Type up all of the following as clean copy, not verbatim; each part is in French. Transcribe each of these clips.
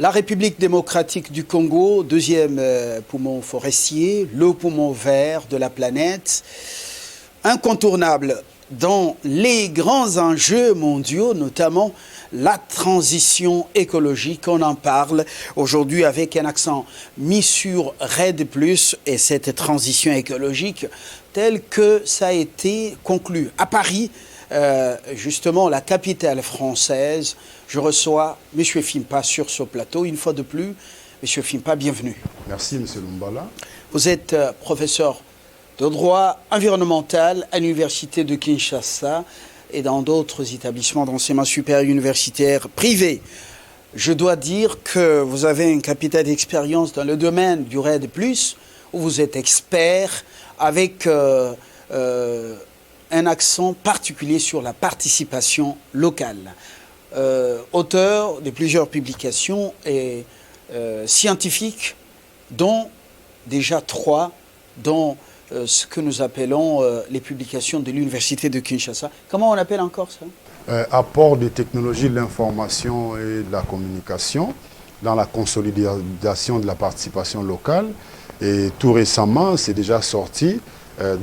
La République démocratique du Congo, deuxième poumon forestier, le poumon vert de la planète, incontournable dans les grands enjeux mondiaux, notamment la transition écologique. On en parle aujourd'hui avec un accent mis sur RED+, et cette transition écologique telle que ça a été conclu à Paris, justement la capitale française. Je reçois M. Fimpa sur ce plateau. Une fois de plus, M. Fimpa, bienvenue. Merci, M. Lumbala. Vous êtes professeur de droit environnemental à l'université de Kinshasa et dans d'autres établissements d'enseignement supérieur universitaire privés. Je dois dire que vous avez une capitale d'expérience dans le domaine du RED+, où vous êtes expert avec un accent particulier sur la participation locale. Auteur de plusieurs publications et scientifiques, dont déjà 3, dont ce que nous appelons les publications de l'université de Kinshasa. Comment on appelle encore ça? Apport des technologies de l'information et de la communication dans la consolidation de la participation locale. Et tout récemment, c'est déjà sorti,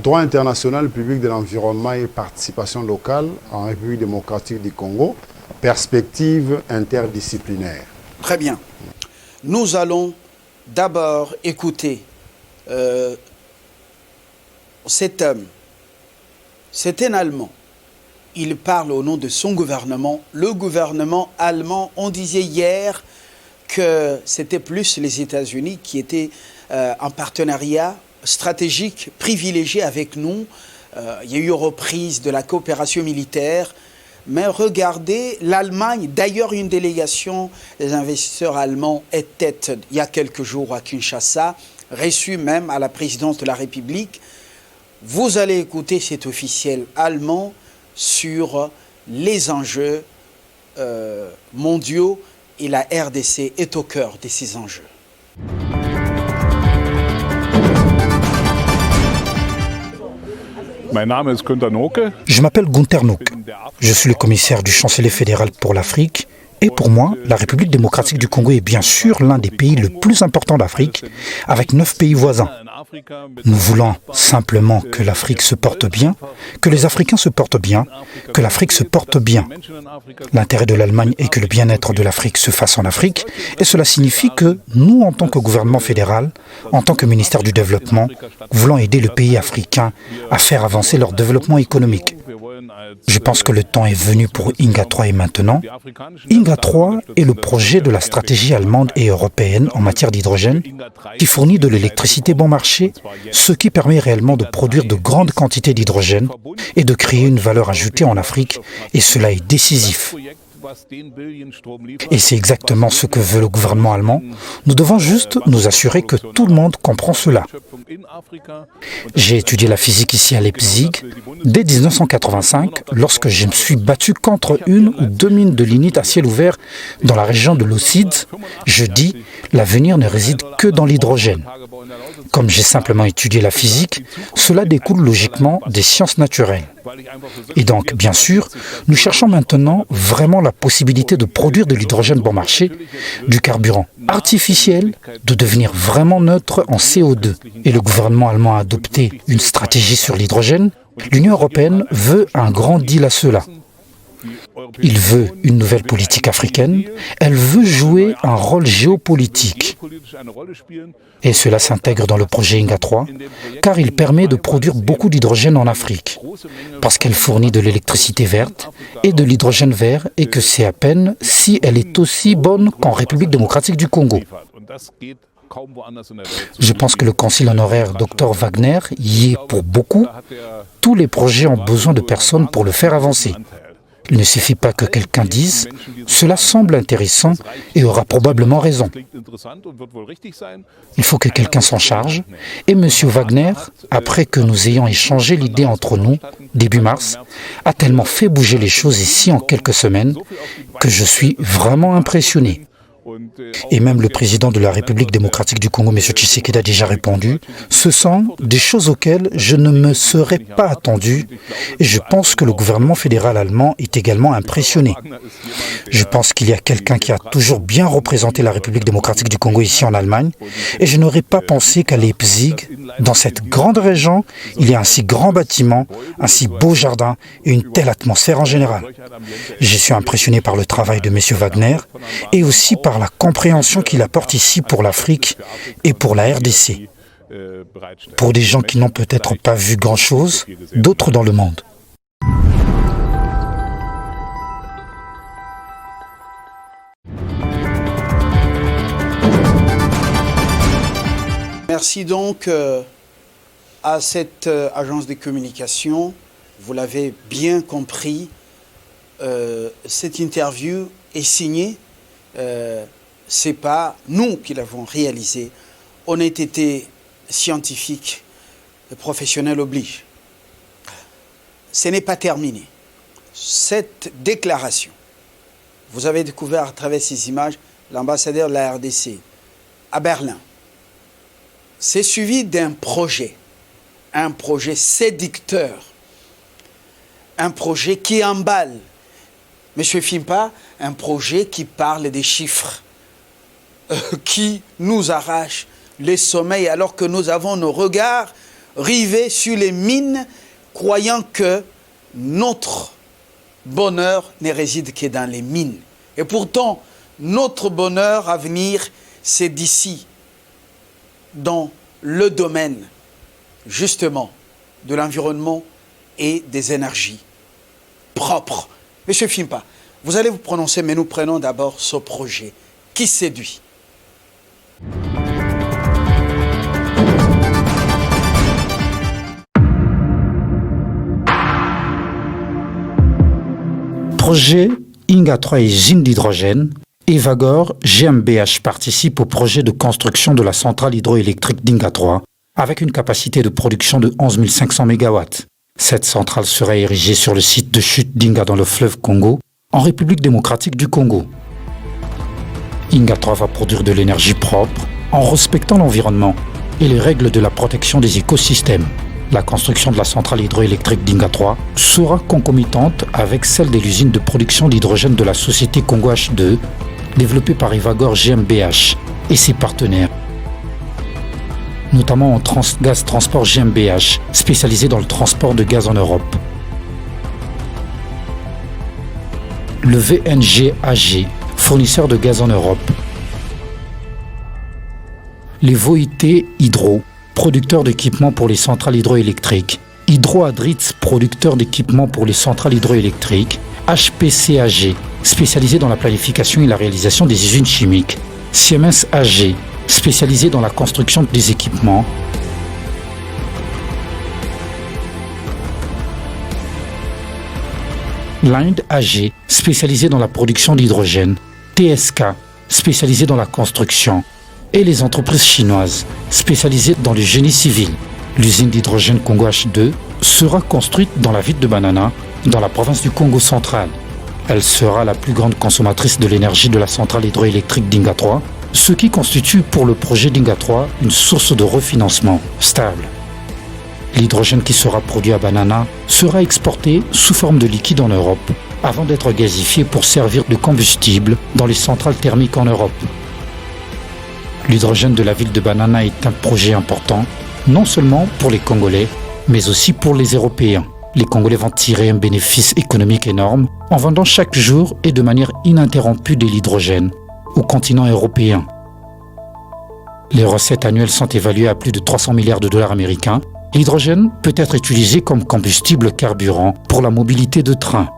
droit international public de l'environnement et participation locale en République démocratique du Congo, perspective interdisciplinaire. Très bien. Nous allons d'abord écouter cet homme. C'est un Allemand. Il parle au nom de son gouvernement. Le gouvernement allemand, on disait hier que c'était plus les États-Unis qui étaient en partenariat stratégique privilégié avec nous. Il y a eu reprise de la coopération militaire. Mais regardez, l'Allemagne, d'ailleurs une délégation des investisseurs allemands était il y a quelques jours à Kinshasa, reçue même à la présidence de la République. Vous allez écouter cet officiel allemand sur les enjeux mondiaux et la RDC est au cœur de ces enjeux. Je m'appelle Gunther Noke. Je suis le commissaire du chancelier fédéral pour l'Afrique. Et pour moi, la République démocratique du Congo est bien sûr l'un des pays les plus importants d'Afrique, avec 9 pays voisins. Nous voulons simplement que l'Afrique se porte bien, que les Africains se portent bien, que l'Afrique se porte bien. L'intérêt de l'Allemagne est que le bien-être de l'Afrique se fasse en Afrique, et cela signifie que nous, en tant que gouvernement fédéral, en tant que ministère du Développement, voulons aider le pays africain à faire avancer leur développement économique. Je pense que le temps est venu pour INGA 3 et maintenant. INGA 3 est le projet de la stratégie allemande et européenne en matière d'hydrogène qui fournit de l'électricité bon marché, ce qui permet réellement de produire de grandes quantités d'hydrogène et de créer une valeur ajoutée en Afrique, et cela est décisif. Et c'est exactement ce que veut le gouvernement allemand. Nous devons juste nous assurer que tout le monde comprend cela. J'ai étudié la physique ici à Leipzig. Dès 1985, lorsque je me suis battu contre une ou 2 mines de lignite à ciel ouvert dans la région de l'Ocide, je dis « l'avenir ne réside que dans l'hydrogène ». Comme j'ai simplement étudié la physique, cela découle logiquement des sciences naturelles. Et donc, bien sûr, nous cherchons maintenant vraiment la possibilité de produire de l'hydrogène bon marché, du carburant artificiel, de devenir vraiment neutre en CO2. Et le gouvernement allemand a adopté une stratégie sur l'hydrogène. L'Union européenne veut un grand deal à cela. Il veut une nouvelle politique africaine, elle veut jouer un rôle géopolitique. Et cela s'intègre dans le projet INGA 3, car il permet de produire beaucoup d'hydrogène en Afrique, parce qu'elle fournit de l'électricité verte et de l'hydrogène vert, et que c'est à peine si elle est aussi bonne qu'en République démocratique du Congo. Je pense que le conseil honoraire Dr Wagner y est pour beaucoup. Tous les projets ont besoin de personnes pour le faire avancer. Il ne suffit pas que quelqu'un dise « cela semble intéressant et aura probablement raison ». Il faut que quelqu'un s'en charge. Et M. Wagner, après que nous ayons échangé l'idée entre nous, début mars, a tellement fait bouger les choses ici en quelques semaines que je suis vraiment impressionné. Et même le président de la République démocratique du Congo, M. Tshisekedi, a déjà répondu. Ce sont des choses auxquelles je ne me serais pas attendu et je pense que le gouvernement fédéral allemand est également impressionné. Je pense qu'il y a quelqu'un qui a toujours bien représenté la République démocratique du Congo ici en Allemagne et je n'aurais pas pensé qu'à Leipzig, dans cette grande région, il y a un si grand bâtiment, un si beau jardin et une telle atmosphère en général. Je suis impressionné par le travail de M. Wagner et aussi par la compréhension qu'il apporte ici pour l'Afrique et pour la RDC. Pour des gens qui n'ont peut-être pas vu grand-chose, d'autres dans le monde. Merci donc à cette agence de communication. Vous l'avez bien compris, cette interview est signée. C'est pas nous qui l'avons réalisée. Honnêteté scientifique et professionnelle oblige. Ce n'est pas terminé. Cette déclaration, vous avez découvert à travers ces images l'ambassadeur de la RDC à Berlin. C'est suivi d'un projet, un projet séducteur, un projet qui emballe. Monsieur Fimpa, un projet qui parle des chiffres, qui nous arrache les sommeils alors que nous avons nos regards rivés sur les mines, croyant que notre bonheur ne réside que dans les mines. Et pourtant, notre bonheur à venir, c'est d'ici, dans le domaine, justement, de l'environnement et des énergies propres. Monsieur Fimpa, vous allez vous prononcer, mais nous prenons d'abord ce projet qui séduit. Projet Inga 3 et usine d'hydrogène, Evagor GmbH participe au projet de construction de la centrale hydroélectrique d'Inga 3 avec une capacité de production de 11 500 MW. Cette centrale sera érigée sur le site de chute d'Inga dans le fleuve Congo, en République démocratique du Congo. Inga 3 va produire de l'énergie propre en respectant l'environnement et les règles de la protection des écosystèmes. La construction de la centrale hydroélectrique d'Inga 3 sera concomitante avec celle de l'usine de production d'hydrogène de la société Congo H2, développée par Evagor GmbH et ses partenaires, notamment en Transgaz Transport GmbH, spécialisé dans le transport de gaz en Europe. Le VNG AG, fournisseur de gaz en Europe. Les VOIT Hydro, producteur d'équipements pour les centrales hydroélectriques. Hydro-Adritz, producteur d'équipements pour les centrales hydroélectriques. HPC-AG, spécialisé dans la planification et la réalisation des usines chimiques. Siemens AG, spécialisé dans la construction des équipements. Linde AG, spécialisé dans la production d'hydrogène. TSK, spécialisé dans la construction. Et les entreprises chinoises, spécialisées dans le génie civil. L'usine d'hydrogène Congo H2 sera construite dans la ville de Banana, dans la province du Congo central. Elle sera la plus grande consommatrice de l'énergie de la centrale hydroélectrique d'Inga 3, ce qui constitue pour le projet d'Inga 3 une source de refinancement stable. L'hydrogène qui sera produit à Banana sera exporté sous forme de liquide en Europe, avant d'être gazifié pour servir de combustible dans les centrales thermiques en Europe. L'hydrogène de la ville de Banana est un projet important, non seulement pour les Congolais, mais aussi pour les Européens. Les Congolais vont tirer un bénéfice économique énorme en vendant chaque jour et de manière ininterrompue de l'hydrogène au continent européen. Les recettes annuelles sont évaluées à plus de 300 milliards de dollars américains. L'hydrogène peut être utilisé comme combustible carburant pour la mobilité de trains.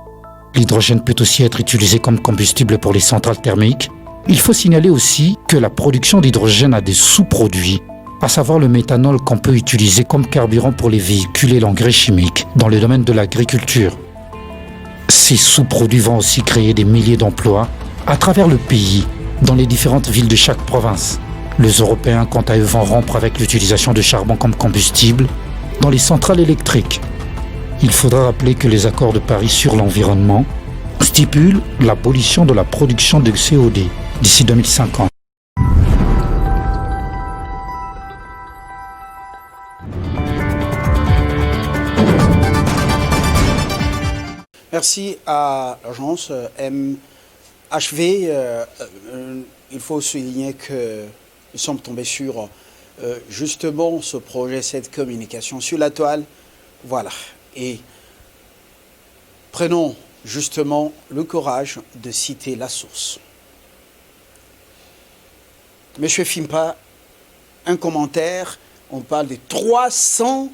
L'hydrogène peut aussi être utilisé comme combustible pour les centrales thermiques. Il faut signaler aussi que la production d'hydrogène a des sous-produits, à savoir le méthanol qu'on peut utiliser comme carburant pour les véhicules et l'engrais chimique dans le domaine de l'agriculture. Ces sous-produits vont aussi créer des milliers d'emplois à travers le pays, dans les différentes villes de chaque province. Les Européens, quant à eux, vont rompre avec l'utilisation de charbon comme combustible dans les centrales électriques. Il faudra rappeler que les accords de Paris sur l'environnement stipulent l'abolition de la production de CO2 d'ici 2050. Merci à l'agence MHV. Il faut souligner que nous sommes tombés sur justement ce projet, cette communication sur la toile. Voilà. Et prenons justement le courage de citer la source. Monsieur Fimpa, un commentaire, on parle de 300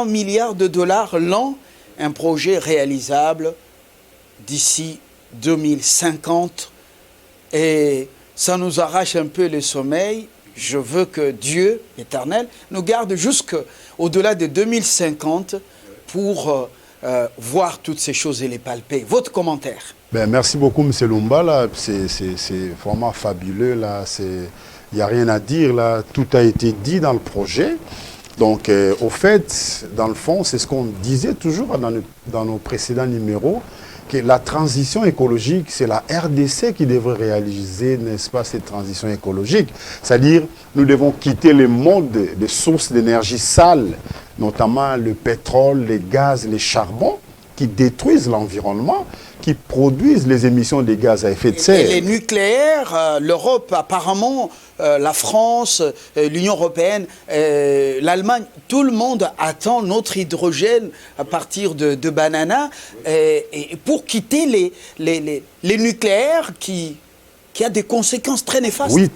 milliards de dollars l'an, un projet réalisable d'ici 2050. Et ça nous arrache un peu le sommeil. Je veux que Dieu éternel nous garde jusqu'au-delà de 2050 pour voir toutes ces choses et les palper. Votre commentaire? Merci beaucoup, M. Lumba. C'est vraiment fabuleux. Il n'y a rien à dire. Là. Tout a été dit dans le projet. Donc, au fait, dans le fond, c'est ce qu'on disait toujours dans nos précédents numéros, que la transition écologique, c'est la RDC qui devrait réaliser, n'est-ce pas, cette transition écologique. C'est-à-dire, nous devons quitter le monde des sources d'énergie sales, notamment le pétrole, les gaz, les charbons, qui détruisent l'environnement, qui produisent les émissions de gaz à effet de serre. Et les nucléaires, l'Europe apparemment, la France, l'Union européenne, l'Allemagne, tout le monde attend notre hydrogène à partir de Banana et pour quitter les nucléaires qui a des conséquences très néfastes. Oui,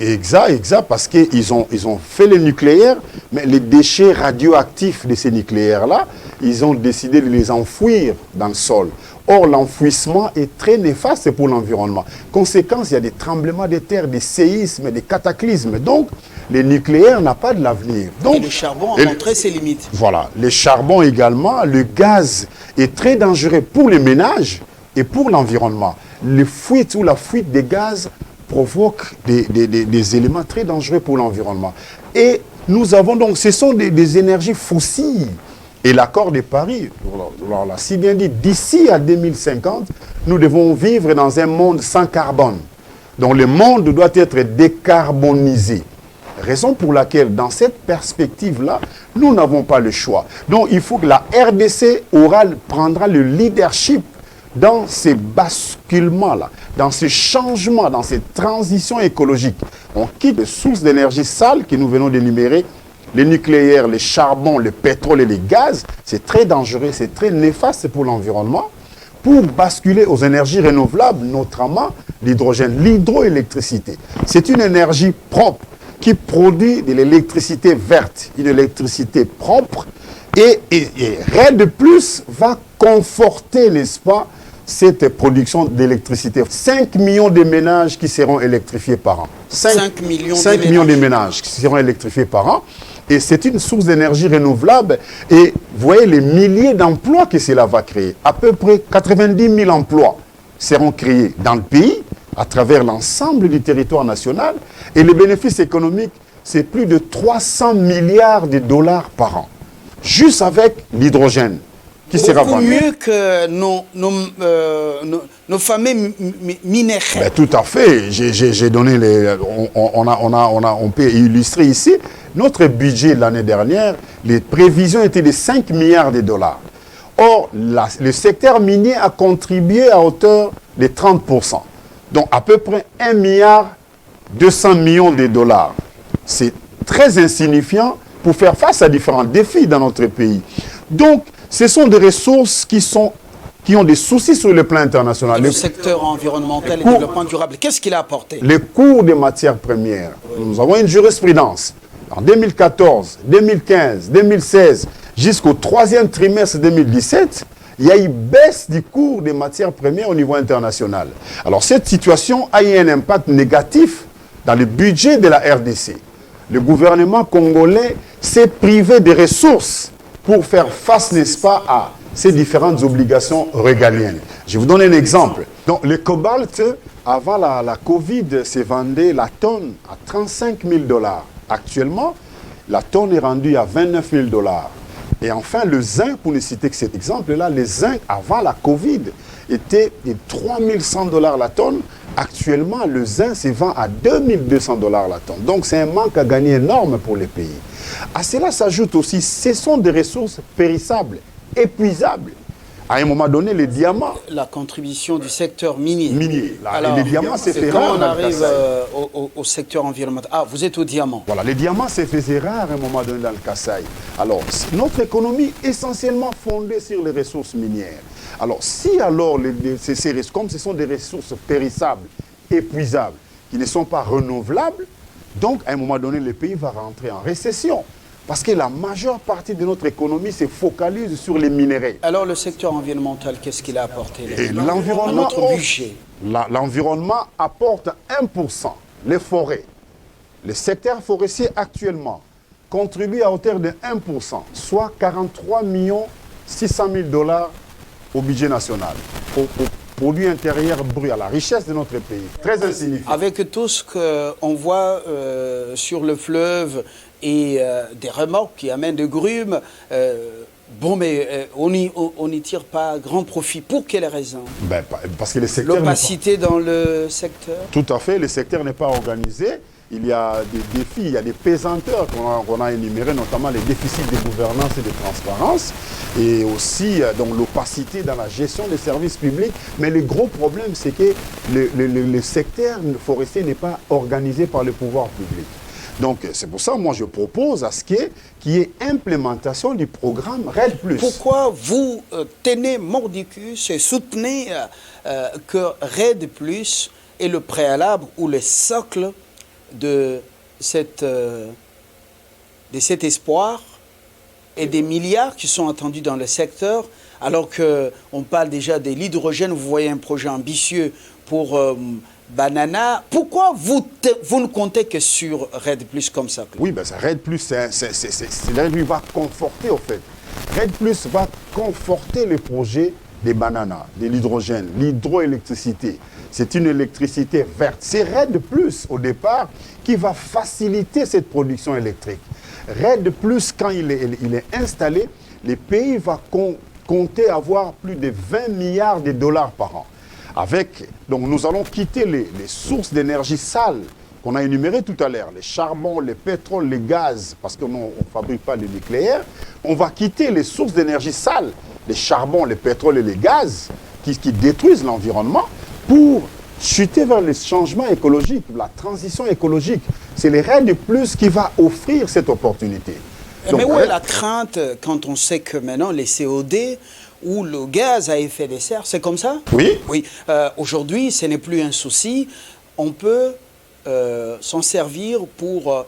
exact, parce qu'ils ont fait le nucléaire, mais les déchets radioactifs de ces nucléaires-là, ils ont décidé de les enfouir dans le sol. Or, l'enfouissement est très néfaste pour l'environnement. Conséquence, il y a des tremblements de terre, des séismes, des cataclysmes. Donc, le nucléaire n'a pas de l'avenir. Et le charbon a montré ses limites. Voilà, le charbon également, le gaz est très dangereux pour les ménages et pour l'environnement. Les fuites ou la fuite des gaz provoque des éléments très dangereux pour l'environnement. Et nous avons donc, ce sont des énergies fossiles. Et l'accord de Paris, on l'a si bien dit, d'ici à 2050, nous devons vivre dans un monde sans carbone. Donc le monde doit être décarbonisé. Raison pour laquelle, dans cette perspective-là, nous n'avons pas le choix. Donc il faut que la RDC prendra le leadership dans ces basculements-là, dans ces changements, dans ces transitions écologiques. On quitte les sources d'énergie sales que nous venons d'énumérer, les nucléaires, les charbons, le pétrole et les gaz. C'est très dangereux, c'est très néfaste pour l'environnement, pour basculer aux énergies renouvelables, notamment l'hydrogène, l'hydroélectricité. C'est une énergie propre qui produit de l'électricité verte, une électricité propre, et rien de plus va conforter, n'est-ce pas, cette production d'électricité. 5 millions de ménages qui seront électrifiés par an. 5 millions de ménages qui seront électrifiés par an. Et c'est une source d'énergie renouvelable. Et vous voyez les milliers d'emplois que cela va créer. À peu près 90 000 emplois seront créés dans le pays, à travers l'ensemble du territoire national. Et les bénéfices économiques, c'est plus de 300 milliards de dollars par an. Juste avec l'hydrogène. Qui sera beaucoup mieux que nos fameux minéraux. Ben, tout à fait. J'ai donné on peut illustrer ici. Notre budget l'année dernière, les prévisions étaient de 5 milliards de dollars. Or, le secteur minier a contribué à hauteur de 30%. Donc, à peu près 1 milliard 200 millions de dollars. C'est très insignifiant pour faire face à différents défis dans notre pays. Donc, ce sont des ressources qui ont des soucis sur le plan international. Le secteur environnemental et développement durable, qu'est-ce qu'il a apporté? Les cours des matières premières. Nous avons une jurisprudence. En 2014, 2015, 2016, jusqu'au 3e trimestre 2017, il y a eu baisse du cours des matières premières au niveau international. Alors cette situation a eu un impact négatif dans le budget de la RDC. Le gouvernement congolais s'est privé des ressources pour faire face, n'est-ce pas, à ces différentes obligations régaliennes. Je vous donne un exemple. Donc, le cobalt, avant la Covid, se vendait la tonne à 35 000 dollars. Actuellement, la tonne est rendue à 29 000 dollars. Et enfin, le zinc, pour ne citer que cet exemple-là, le zinc, avant la Covid, était de 3100 $ la tonne. Actuellement, le zinc se vend à 2200 $ la tonne. Donc, c'est un manque à gagner énorme pour les pays. À cela s'ajoute aussi, ce sont des ressources périssables, épuisables. À un moment donné, les diamants... La contribution du secteur minier. Alors, les diamants, c'est fait rare. Quand on arrive au secteur environnemental... Ah, vous êtes au diamant. Voilà, les diamants, c'est fait rare à un moment donné dans le Kasaï. Alors, notre économie est essentiellement fondée sur les ressources minières. Alors, si alors, comme ce sont des ressources périssables, épuisables, qui ne sont pas renouvelables, donc, à un moment donné, le pays va rentrer en récession. Parce que la majeure partie de notre économie se focalise sur les minéraux. Alors le secteur environnemental, qu'est-ce qu'il a apporté l'environnement, notre budget? L'environnement apporte 1%. Les forêts, le secteur forestier actuellement contribue à hauteur de 1%, soit 43 600 000 $ au budget national, au produit intérieur brut, à la richesse de notre pays. Très insignifiant. Avec tout ce qu'on voit sur le fleuve et des remorques qui amènent des grumes, bon, mais on n'y tire pas grand profit. Pour quelle raison? Parce que le secteur... L'opacité dans le secteur? Tout à fait, le secteur n'est pas organisé. Il y a des défis, il y a des pesanteurs qu'on a énumérés, notamment les déficits de gouvernance et de transparence, et aussi donc l'opacité dans la gestion des services publics. Mais le gros problème, c'est que le secteur forestier n'est pas organisé par le pouvoir public. Donc, c'est pour ça, moi, je propose à ce qu'il y ait implémentation du programme RED+. Pourquoi vous tenez mordicus et soutenez que RED+ est le préalable ou le socle de cet espoir et des milliards qui sont attendus dans le secteur, alors qu'on parle déjà de l'hydrogène, vous voyez un projet ambitieux pour Banana. Pourquoi vous ne comptez que sur RED+ comme ça? Oui, ben ça, RED+, RED+ va conforter, au fait. RED+ va conforter le projet des bananas, de l'hydrogène, l'hydroélectricité. C'est une électricité verte. C'est RED+, au départ, qui va faciliter cette production électrique. RED+, quand il est installé, le pays va compter avoir plus de 20 milliards de dollars par an. Donc nous allons quitter les sources d'énergie sales qu'on a énumérées tout à l'heure, les charbons, les pétroles, les gaz, parce qu'on ne fabrique pas le nucléaire. On va quitter les sources d'énergie sales, les charbons, les pétroles et les gaz, qui détruisent l'environnement, pour chuter vers les changements écologiques, la transition écologique. C'est le RED+ qui va offrir cette opportunité. Mais où est la crainte quand on sait que maintenant les COD ou le gaz à effet de serre, c'est comme ça? Oui. Oui. Aujourd'hui, ce n'est plus un souci. On peut s'en servir pour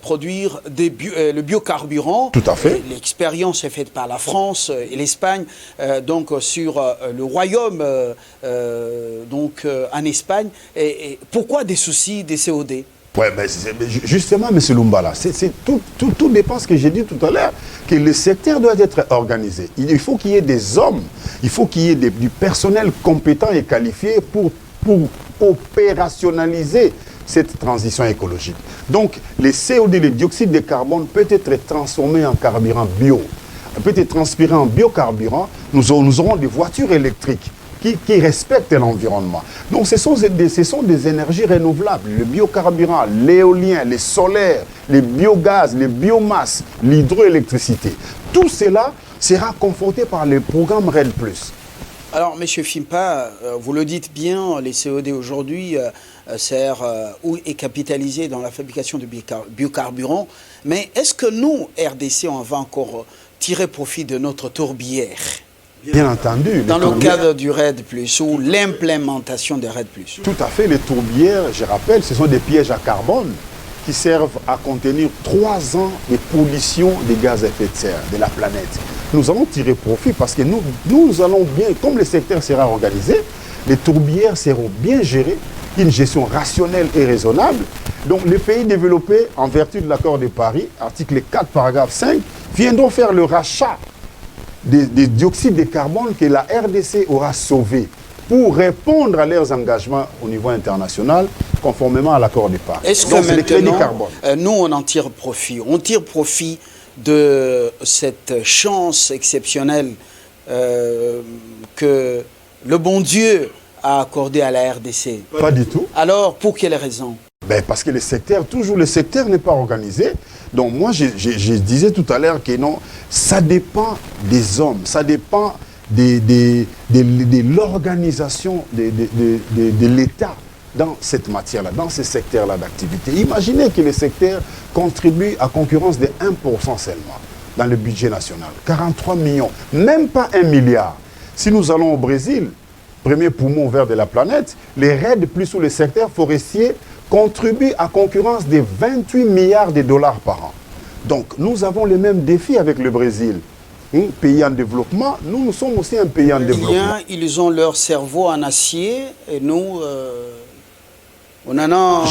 produire le biocarburant. Tout à fait. L'expérience est faite par la France et l'Espagne, donc sur le Royaume, donc en Espagne. Et pourquoi des soucis des COD? Oui, justement, M. Lumbala, tout dépend de ce que j'ai dit tout à l'heure, que le secteur doit être organisé. Il faut qu'il y ait des hommes, il faut qu'il y ait du personnel compétent et qualifié pour opérationnaliser cette transition écologique. Donc, les COD, le dioxyde de carbone, peut être transformé en carburant bio, peut être transpiré en biocarburant. Nous aurons des voitures électriques qui respectent l'environnement. Donc ce sont des énergies renouvelables, le biocarburant, l'éolien, les solaires, les biogaz, les biomasses, l'hydroélectricité. Tout cela sera conforté par le programme RED+. Alors, M. Fimpa, vous le dites bien, les COD aujourd'hui servent ou est capitalisé dans la fabrication de biocarburants. Mais est-ce que nous, RDC, on va encore tirer profit de notre tourbière? Bien entendu. Dans le cadre du RED+, ou l'implémentation des RED+. Tout à fait. Les tourbières, je rappelle, ce sont des pièges à carbone qui servent à contenir 3 ans de pollution des gaz à effet de serre de la planète. Nous allons tirer profit parce que nous allons bien, comme le secteur sera organisé, les tourbières seront bien gérées, une gestion rationnelle et raisonnable. Donc les pays développés, en vertu de l'accord de Paris, article 4, paragraphe 5, viendront faire le rachat des dioxydes de carbone que la RDC aura sauvés pour répondre à leurs engagements au niveau international, conformément à l'accord de Paris. Est-ce que maintenant, nous, on en tire profit? On tire profit de cette chance exceptionnelle que le bon Dieu a accordé à la RDC? Pas du tout. Alors, pour quelle raison? Parce que le secteur n'est pas organisé. Donc moi, je disais tout à l'heure que non, ça dépend des hommes, ça dépend de l'organisation de l'État dans cette matière-là, dans ce secteur-là d'activité. Imaginez que le secteur contribue à concurrence de 1% seulement dans le budget national. 43 millions, même pas 1 milliard. Si nous allons au Brésil, premier poumon vert de la planète, les RED plus ou les secteurs forestiers contribuent à concurrence de 28 milliards de dollars par an. Donc nous avons les mêmes défis avec le Brésil. Pays en développement, nous sommes aussi un pays en développement. Ils ont leur cerveau en acier et nous, on en a en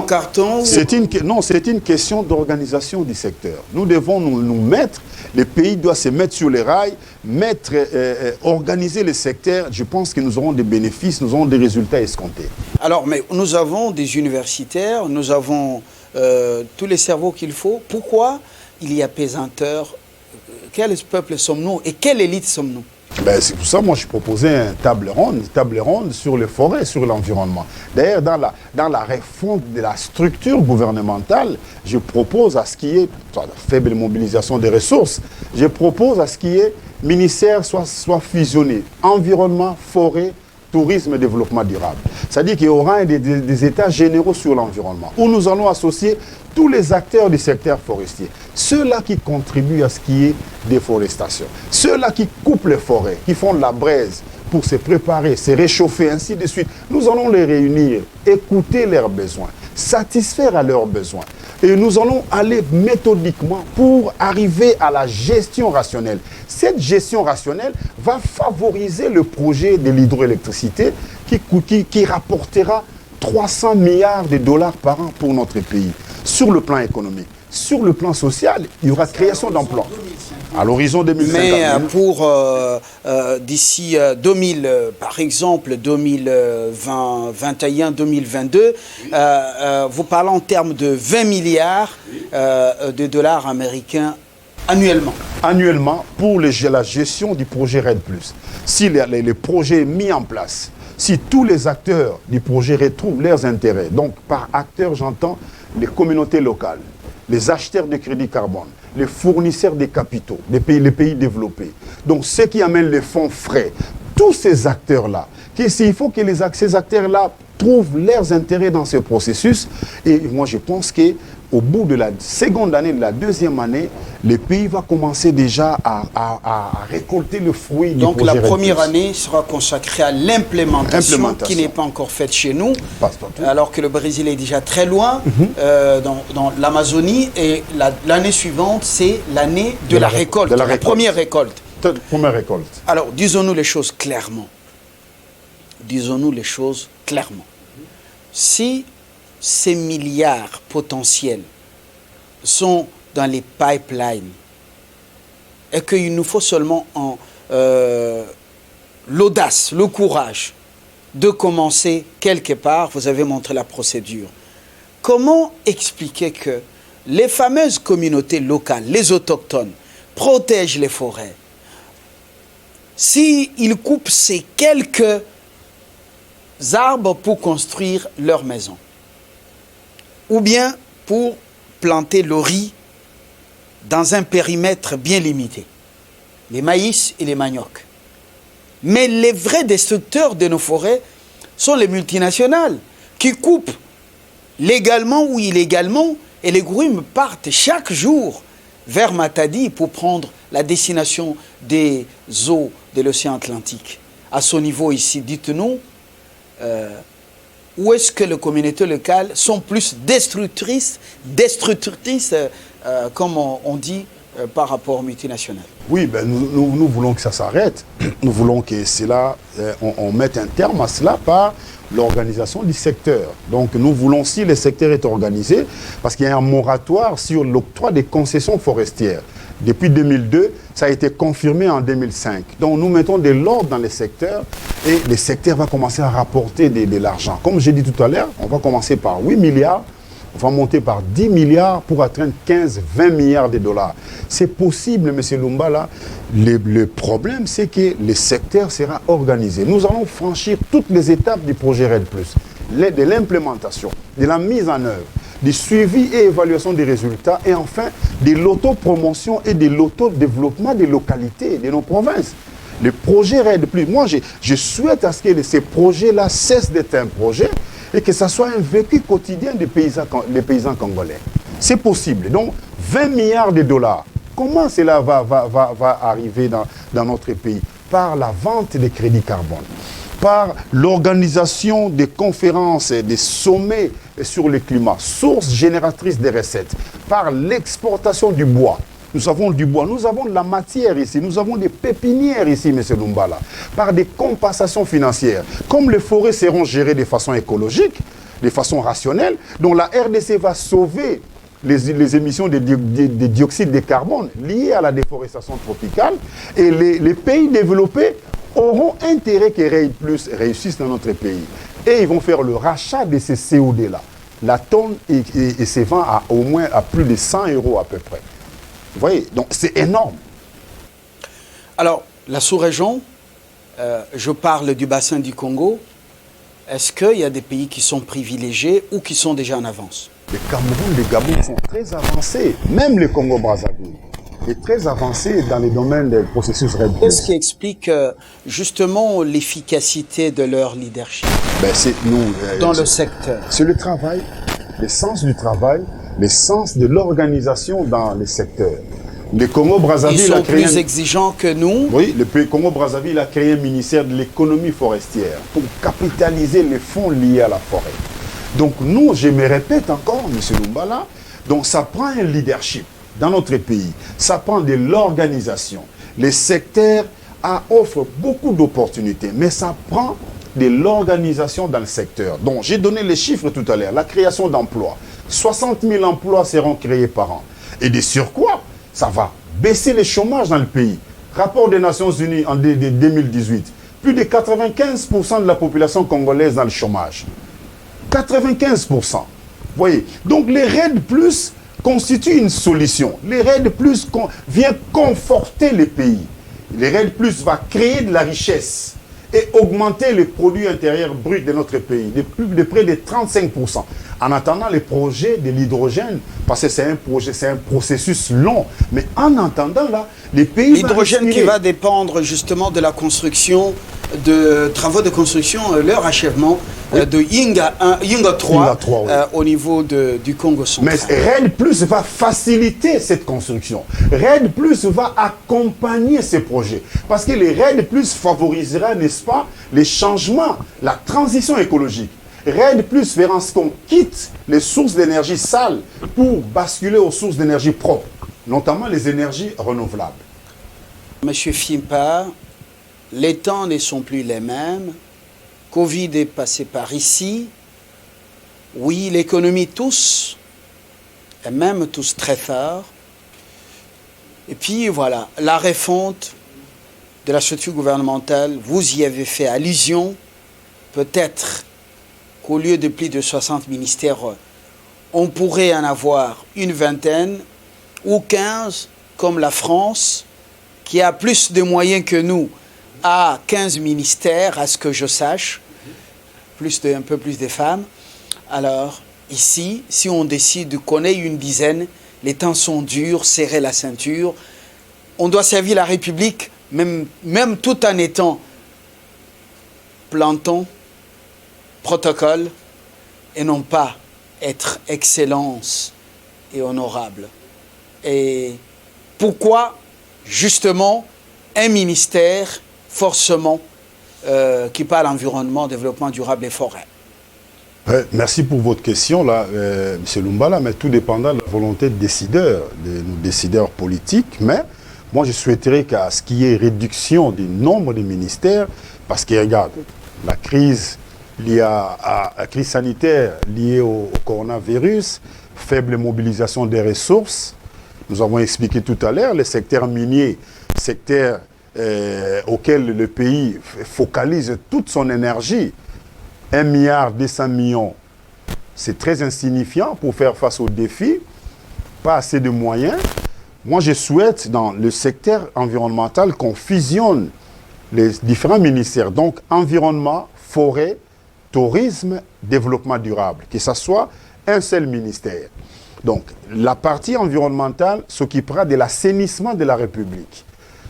carton. C'est une question d'organisation du secteur. Nous devons nous mettre, les pays doivent se mettre sur les rails, organiser le secteur. Je pense que nous aurons des bénéfices, nous aurons des résultats escomptés. Alors, mais nous avons des universitaires, nous avons tous les cerveaux qu'il faut. Pourquoi il y a pesanteur? Quel peuple sommes-nous et quelle élite sommes-nous? C'est pour ça que moi je proposais une table ronde sur les forêts, sur l'environnement. D'ailleurs, dans la refonte de la structure gouvernementale, je propose à ce qu'il y ait faible mobilisation des ressources, je propose à ce qu'il y ait ministère soit fusionné, environnement, forêt, tourisme et développement durable. C'est-à-dire qu'il y aura des états généraux sur l'environnement, où nous allons associer tous les acteurs du secteur forestier. Ceux-là qui contribuent à ce qui est déforestation, ceux-là qui coupent les forêts, qui font de la braise pour se préparer, se réchauffer, ainsi de suite. Nous allons les réunir, écouter leurs besoins, satisfaire à leurs besoins. Et nous allons aller méthodiquement pour arriver à la gestion rationnelle. Cette gestion rationnelle va favoriser le projet de l'hydroélectricité qui rapportera 300 milliards de dollars par an pour notre pays. Sur le plan économique, sur le plan social, il y aura création d'emplois. À l'horizon 2050. Mais pour d'ici 2000, par exemple 2021, 2022, vous parlez en termes de 20 milliards de dollars américains annuellement. Annuellement pour la gestion du projet RED+. Si les projets mis en place, si tous les acteurs du projet retrouvent leurs intérêts, donc par acteurs j'entends les communautés locales, les acheteurs de crédit carbone, les fournisseurs de capitaux, les pays développés. Donc ceux qui amènent les fonds frais, tous ces acteurs-là, il faut que ces acteurs-là trouvent leurs intérêts dans ce processus. Et moi je pense qu'au bout de la seconde année, de la deuxième année, le pays va commencer déjà à récolter le fruit du projet. Donc la première année sera consacrée à l'implémentation qui n'est pas encore faite chez nous, alors que le Brésil est déjà très loin dans l'Amazonie, et l'année suivante, c'est l'année de la récolte, la première récolte. Première récolte. Alors, disons-nous les choses clairement. Disons-nous les choses clairement. Si ces milliards potentiels sont dans les pipelines et qu'il nous faut seulement l'audace, le courage de commencer quelque part, vous avez montré la procédure. Comment expliquer que les fameuses communautés locales, les autochtones, protègent les forêts? S'ils coupent ces quelques arbres pour construire leur maison, ou bien pour planter le riz dans un périmètre bien limité, les maïs et les maniocs. Mais les vrais destructeurs de nos forêts sont les multinationales qui coupent légalement ou illégalement, et les grumes partent chaque jour vers Matadi pour prendre la destination des eaux de l'océan Atlantique. À ce niveau ici, dites-nous, où est-ce que les communautés locales sont plus destructrices, comme on dit, par rapport aux multinationales? Oui, nous voulons que ça s'arrête. Nous voulons que cela, on mette un terme à cela par l'organisation du secteur. Donc nous voulons, si le secteur est organisé, parce qu'il y a un moratoire sur l'octroi des concessions forestières. Depuis 2002, ça a été confirmé en 2005. Donc nous mettons de l'ordre dans les secteurs, et le secteur va commencer à rapporter de l'argent. Comme j'ai dit tout à l'heure, on va commencer par 8 milliards va monter par 10 milliards pour atteindre 15-20 milliards de dollars. C'est possible, M. Lumbala. Le problème, c'est que le secteur sera organisé. Nous allons franchir toutes les étapes du projet RED+, de l'implémentation, de la mise en œuvre, du suivi et évaluation des résultats, et enfin de l'autopromotion et de l'autodéveloppement des localités, de nos provinces. Le projet RED+, moi je souhaite à ce que ces projets-là cessent d'être un projet et que ça soit un vécu quotidien des paysans congolais. C'est possible. Donc 20 milliards de dollars, comment cela va arriver dans notre pays? Par la vente des crédits carbone, par l'organisation des conférences et des sommets sur le climat, source génératrice des recettes, par l'exportation du bois. Nous avons du bois, nous avons de la matière ici, nous avons des pépinières ici, M. Lumbala, par des compensations financières. Comme les forêts seront gérées de façon écologique, de façon rationnelle, donc la RDC va sauver les émissions de dioxyde de carbone liées à la déforestation tropicale, et les pays développés auront intérêt que RED+ réussisse dans notre pays. Et ils vont faire le rachat de ces COD-là. La tonne et se vend au moins à plus de 100 € à peu près. Vous voyez, donc c'est énorme. Alors, la sous-région, je parle du bassin du Congo, est-ce qu'il y a des pays qui sont privilégiés ou qui sont déjà en avance? Le Cameroun, les Gabon sont très avancés, même le Congo-Brazzaville est très avancé dans les domaines des processus RED+. Qu'est-ce qui explique justement l'efficacité de leur leadership dans le secteur? C'est le travail, le sens du travail, le sens de l'organisation dans les secteurs. Le Congo-Brazzaville Ils sont plus exigeants que nous. Oui, le Congo-Brazzaville a créé un ministère de l'économie forestière pour capitaliser les fonds liés à la forêt. Donc nous, je me répète encore, M. Lumbala, donc ça prend un leadership dans notre pays. Ça prend de l'organisation. Les secteurs offrent beaucoup d'opportunités, mais ça prend de l'organisation dans le secteur. Donc j'ai donné les chiffres tout à l'heure. La création d'emplois. 60 000 emplois seront créés par an. Et de surcroît, ça va baisser le chômage dans le pays. Rapport des Nations Unies en 2018. Plus de 95% de la population congolaise dans le chômage. 95%. Vous voyez. Donc les RED+ constituent une solution. Les RED+ vient conforter les pays. Les RED+ va créer de la richesse et augmenter le produit intérieur brut de notre pays de près de 35%. En attendant les projets de l'hydrogène, parce que c'est un processus long, mais en attendant là, les pays... L'hydrogène qui va dépendre justement de la construction, de travaux de construction, leur achèvement de Yinga 3, oui. Au niveau du Congo central. Mais RED+ va faciliter cette construction. RED+ va accompagner ces projets. Parce que les RED+ favorisera, n'est-ce pas, les changements, la transition écologique. RED+ fera ce qu'on quitte les sources d'énergie sales pour basculer aux sources d'énergie propres, notamment les énergies renouvelables. Monsieur Fimpa, les temps ne sont plus les mêmes. Covid est passé par ici. Oui, l'économie tousse, et même tousse très fort. Et puis voilà, la refonte de la structure gouvernementale, vous y avez fait allusion. Peut-être qu'au lieu de plus de 60 ministères, on pourrait en avoir une vingtaine ou 15, comme la France, qui a plus de moyens que nous, a 15 ministères, à ce que je sache, un peu plus de femmes. Alors, ici, si on décide qu'on ait une dizaine, les temps sont durs, serrer la ceinture. On doit servir la République, même tout en étant planton, protocole, et non pas être excellence et honorable. Et pourquoi, justement, un ministère, forcément, qui parle environnement, développement durable et forêt? Merci pour votre question, là, M. Lumbala, mais tout dépendra de la volonté de nos décideurs politiques. Mais moi, je souhaiterais qu'à ce qu'il y ait réduction du nombre de ministères, parce que, regarde, la crise liée à la crise sanitaire liée au coronavirus, faible mobilisation des ressources. Nous avons expliqué tout à l'heure, le secteur minier, secteur auquel le pays focalise toute son énergie, 1,2 milliard c'est très insignifiant pour faire face aux défis, pas assez de moyens. Moi, je souhaite, dans le secteur environnemental, qu'on fusionne les différents ministères, donc environnement, forêt, tourisme, développement durable, que ce soit un seul ministère. Donc, la partie environnementale s'occupera de l'assainissement de la République.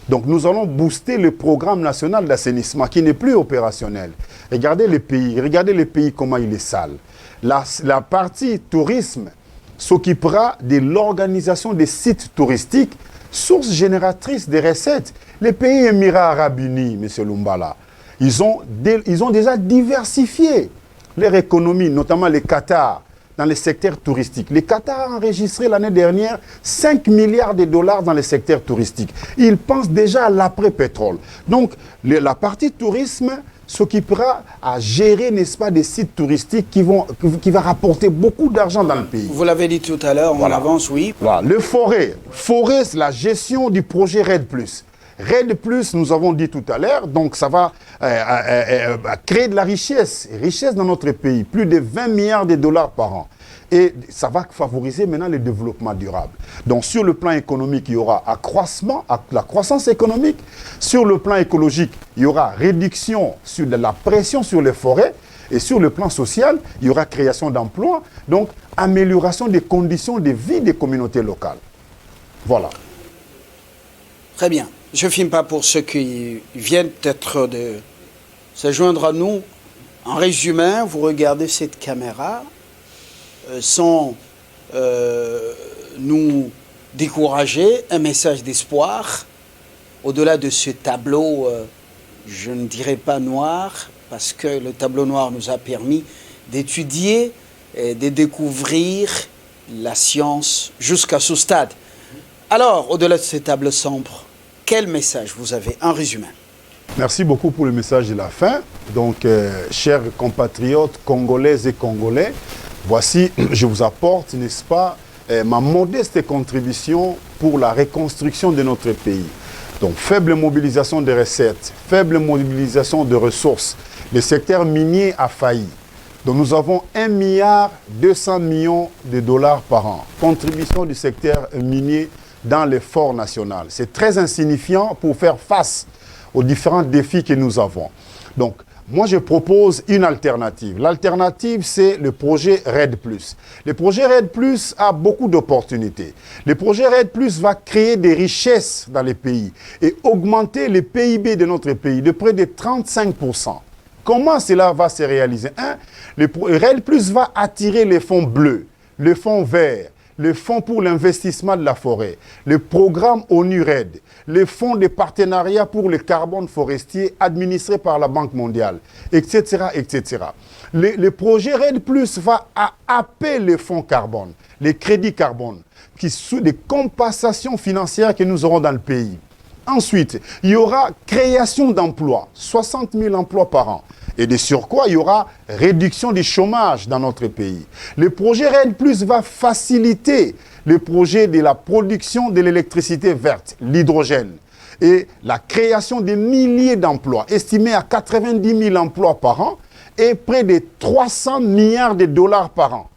Donc, nous allons booster le programme national d'assainissement qui n'est plus opérationnel. Regardez les pays comment il est sale. La partie tourisme s'occupera de l'organisation des sites touristiques, source génératrice des recettes. Les pays Émirats Arabes Unis, M. Lumbala, ils ont déjà diversifié leur économie, notamment les Qatar, dans les secteurs touristiques. Le Qatar a enregistré l'année dernière 5 milliards de dollars dans les secteurs touristiques. Ils pensent déjà à l'après-pétrole. Donc, la partie tourisme s'occupera à gérer, n'est-ce pas, des sites touristiques qui vont rapporter beaucoup d'argent dans le pays. Vous l'avez dit tout à l'heure, on avance, oui. Voilà. Le forêt, c'est la gestion du projet RED+. RED+, nous avons dit tout à l'heure, donc ça va créer de la richesse dans notre pays, plus de 20 milliards de dollars par an. Et ça va favoriser maintenant le développement durable. Donc sur le plan économique, il y aura accroissement, la croissance économique. Sur le plan écologique, il y aura réduction sur de la pression sur les forêts. Et sur le plan social, il y aura création d'emplois, donc amélioration des conditions de vie des communautés locales. Voilà. Très bien. Je ne filme pas pour ceux qui viennent peut-être de se joindre à nous. En résumé, vous regardez cette caméra sans nous décourager, un message d'espoir. Au-delà de ce tableau, je ne dirais pas noir, parce que le tableau noir nous a permis d'étudier et de découvrir la science jusqu'à ce stade. Alors, au-delà de ce tableau sombre, quel message vous avez en résumé? Merci beaucoup pour le message de la fin. Donc, chers compatriotes congolaises et congolais, voici, je vous apporte, n'est-ce pas, ma modeste contribution pour la reconstruction de notre pays. Donc, faible mobilisation des recettes, faible mobilisation de ressources. Le secteur minier a failli. Donc, nous avons 1,2 milliard de dollars par an. Contribution du secteur minier dans l'effort national. C'est très insignifiant pour faire face aux différents défis que nous avons. Donc, moi, je propose une alternative. L'alternative, c'est le projet RED+. Le projet RED+, a beaucoup d'opportunités. Le projet RED+, va créer des richesses dans les pays et augmenter le PIB de notre pays de près de 35%. Comment cela va se réaliser? Le RED+, va attirer les fonds bleus, les fonds verts, le fonds pour l'investissement de la forêt, le programme ONU-RED, les fonds de partenariat pour le carbone forestier administrés par la Banque mondiale, etc. etc. Le projet RED+, va happer les fonds carbone, les crédits carbone, qui sont des compensations financières que nous aurons dans le pays. Ensuite, il y aura création d'emplois, 60 000 emplois par an. Et de surcroît, il y aura réduction du chômage dans notre pays. Le projet RED+ va faciliter le projet de la production de l'électricité verte, l'hydrogène, et la création de milliers d'emplois, estimés à 90 000 emplois par an, et près de 300 milliards de dollars par an,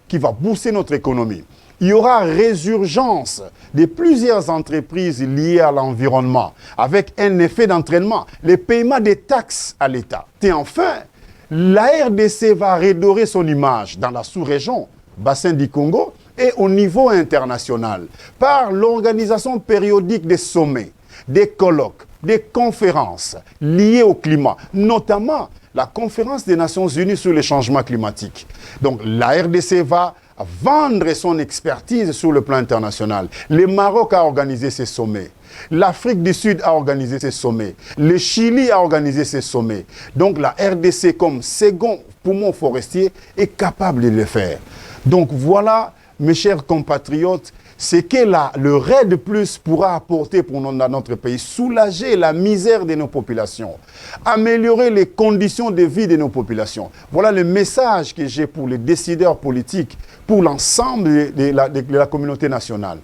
qui va booster notre économie. Il y aura résurgence de plusieurs entreprises liées à l'environnement, avec un effet d'entraînement, le paiement des taxes à l'État. Et enfin, la RDC va redorer son image dans la sous-région, bassin du Congo, et au niveau international, par l'organisation périodique des sommets, des colloques, des conférences liées au climat, notamment la conférence des Nations Unies sur le changement climatique. Donc la RDC va vendre son expertise sur le plan international. Le Maroc a organisé ces sommets. L'Afrique du Sud a organisé ces sommets. Le Chili a organisé ces sommets. Donc la RDC, comme second poumon forestier, est capable de le faire. Donc voilà, mes chers compatriotes, ce que le RED+ pourra apporter pour notre pays, soulager la misère de nos populations, améliorer les conditions de vie de nos populations. Voilà le message que j'ai pour les décideurs politiques, pour l'ensemble de la communauté nationale.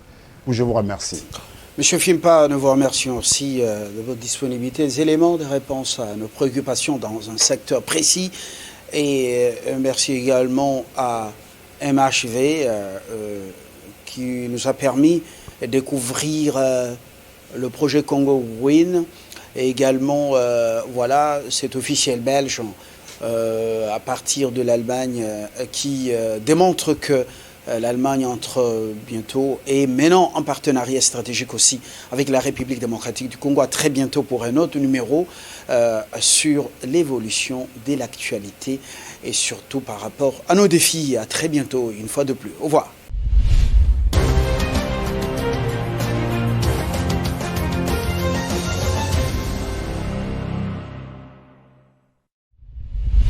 Je vous remercie. Monsieur Fimpa, nous vous remercions aussi de votre disponibilité, des éléments de réponse à nos préoccupations dans un secteur précis Et merci également à MHV qui nous a permis de découvrir le projet Congo Win. Et également, voilà, cet officiel belge à partir de l'Allemagne qui démontre que l'Allemagne entre bientôt et maintenant en partenariat stratégique aussi avec la République démocratique du Congo. À très bientôt pour un autre numéro sur l'évolution de l'actualité et surtout par rapport à nos défis. À très bientôt une fois de plus. Au revoir.